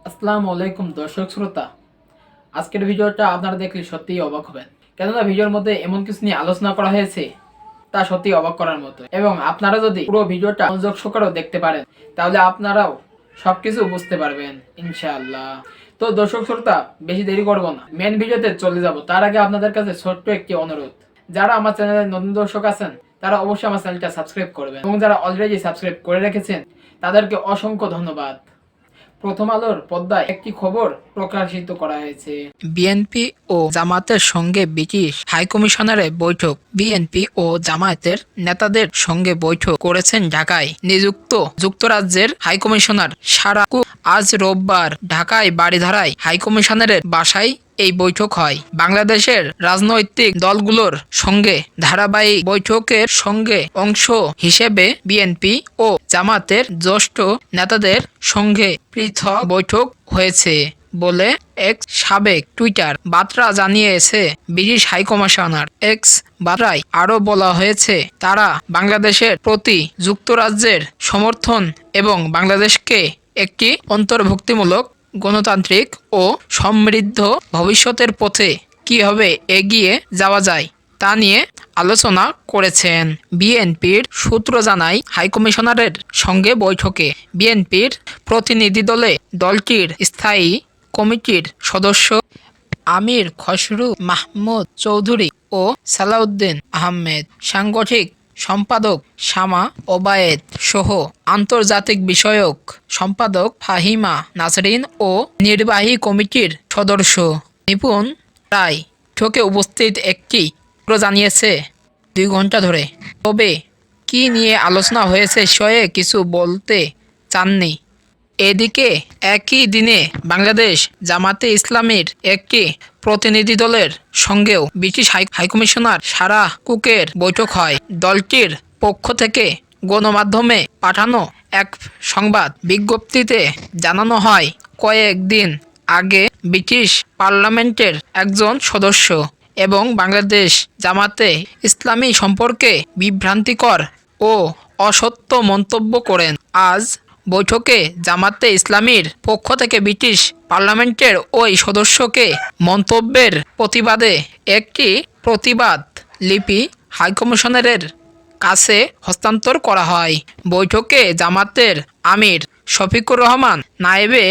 আসসালামু আলাইকুম দর্শক শ্রোতা, আজকের ভিডিওটা আপনারা দেখলে সত্যিই অবাক হবেন। কেননা ভিডিওর মধ্যে এমন কিছু নিয়ে আলোচনা করা হয়েছে তা সত্যি অবাক করার মতো। এবং আপনারা যদি পুরো ভিডিওটা মনোযোগ সহকারে দেখতে পারেন তাহলে আপনারাও সবকিছু বুঝতে পারবেন ইনশাআল্লাহ। তো দর্শক শ্রোতা, বেশি দেরি করব না, মেন ভিডিওতে চলে যাব। তার আগে আপনাদের কাছে ছোট্ট একটি অনুরোধ, যারা আমার চ্যানেলে নতুন দর্শক আছেন তারা অবশ্যই আমার চ্যানেলটা সাবস্ক্রাইব করবেন, এবং যারা অলরেডি সাবস্ক্রাইব করে রেখেছেন তাদেরকে অসংখ্য ধন্যবাদ। প্রথম আলোর পর্দায় একটি খবর প্রকাশিত করা হয়েছে। বিএনপি ও জামাতের সঙ্গে ব্রিটিশ হাইকমিশনারের বৈঠক। বিএনপি ও জামায়াতের নেতাদের সঙ্গে বৈঠক করেছেন ঢাকায় নিযুক্ত যুক্তরাজ্যের হাইকমিশনার সারা কুক। আজ রোববার ঢাকায় বারিধারায় হাইকমিশনারের বাসায় এই বৈঠক হয়। বাংলাদেশের রাজনৈতিক দলগুলোর সঙ্গে ধারাবাহিক বৈঠকের সঙ্গে অংশ হিসেবে বিএনপি ও জামাতের জ্যেষ্ঠ নেতাদের সঙ্গে পৃথক বৈঠক হয়েছে বলে এক্স সাবেক টুইটার বার্তা জানিয়েছে ব্রিটিশ হাইকমিশনার। এক্স বার্তায় আরও বলা হয়েছে, তারা বাংলাদেশের প্রতি যুক্তরাজ্যের সমর্থন এবং বাংলাদেশকে একটি অন্তর্ভুক্তিমূলক গণতান্ত্রিক ও সমৃদ্ধ ভবিষ্যতের পথে কিভাবে এগিয়ে যাওয়া যায় তা নিয়ে আলোচনা করেছেন। বিএনপির সূত্র জানায়, হাইকমিশনারের সঙ্গে বৈঠকে বিএনপির প্রতিনিধি দলে দলটির স্থায়ী কমিটির সদস্য আমির খসরু মাহমুদ চৌধুরী ও সালাউদ্দিন আহমেদ, সাংগঠনিক সম্পাদক শামা ওবায়েদ সহ আন্তর্জাতিক বিষয়ক সম্পাদক ফাহিমা নাসরিন ও নির্বাহী কমিটির সদস্য নিপুণ রায় বৈঠকে উপস্থিত একটি সূত্র জানিয়েছে 2 ঘন্টা ধরে। তবে কি নিয়ে আলোচনা হয়েছে সে কিছু বলতে চাননি। এদিকে একই দিনে বাংলাদেশ জামাতে ইসলামীর একটি প্রতিনিধি দলের সঙ্গেও ব্রিটিশ হাইকমিশনার সারা কুকের বৈঠক হয়। দলটির পক্ষ থেকে গণমাধ্যমে পাঠানো এক সংবাদ বিজ্ঞপ্তিতে জানানো হয়, কয়েকদিন আগে ব্রিটিশ পার্লামেন্টের একজন সদস্য এবং বাংলাদেশ জামাতে ইসলামী সম্পর্কে বিভ্রান্তিকর ও অসত্য মন্তব্য করেন। আজ বৈঠকে জামাতে ইসলামীর পক্ষ থেকে ব্রিটিশ পার্লামেন্টের ওই সদস্যকে মন্তব্যের প্রতিবাদে একটি প্রতিবাদ লিপি হাইকমিশনারের কাছে হস্তান্তর করা হয়। বৈঠকে জামাতের আমির শফিকুর রহমান, নায়েবে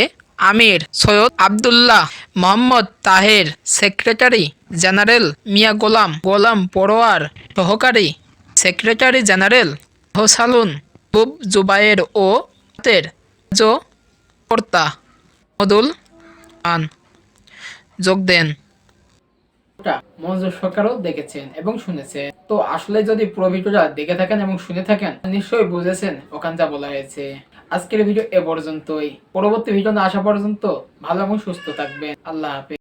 আমির সৈয়দ আবদুল্লাহ মোহাম্মদ তাহের, সেক্রেটারি জেনারেল মিয়া গোলাম পরোয়ার, সহকারী সেক্রেটারি জেনারেল হোসালুন জুবায়ের ও কর্তা মদুল আন যোগ দেন। মনোযোগ সহকারেও দেখেছেন এবং শুনেছেন। তো আসলে যদি পুরো ভিডিওটা দেখে থাকেন এবং শুনে থাকেন নিশ্চয়ই বুঝেছেন ওখানে যা বলা হয়েছে। আজকের ভিডিও এ পর্যন্তই। পরবর্তী ভিডিও না আসা পর্যন্ত ভালো এবং সুস্থ থাকবেন। আল্লাহ হাফেজ।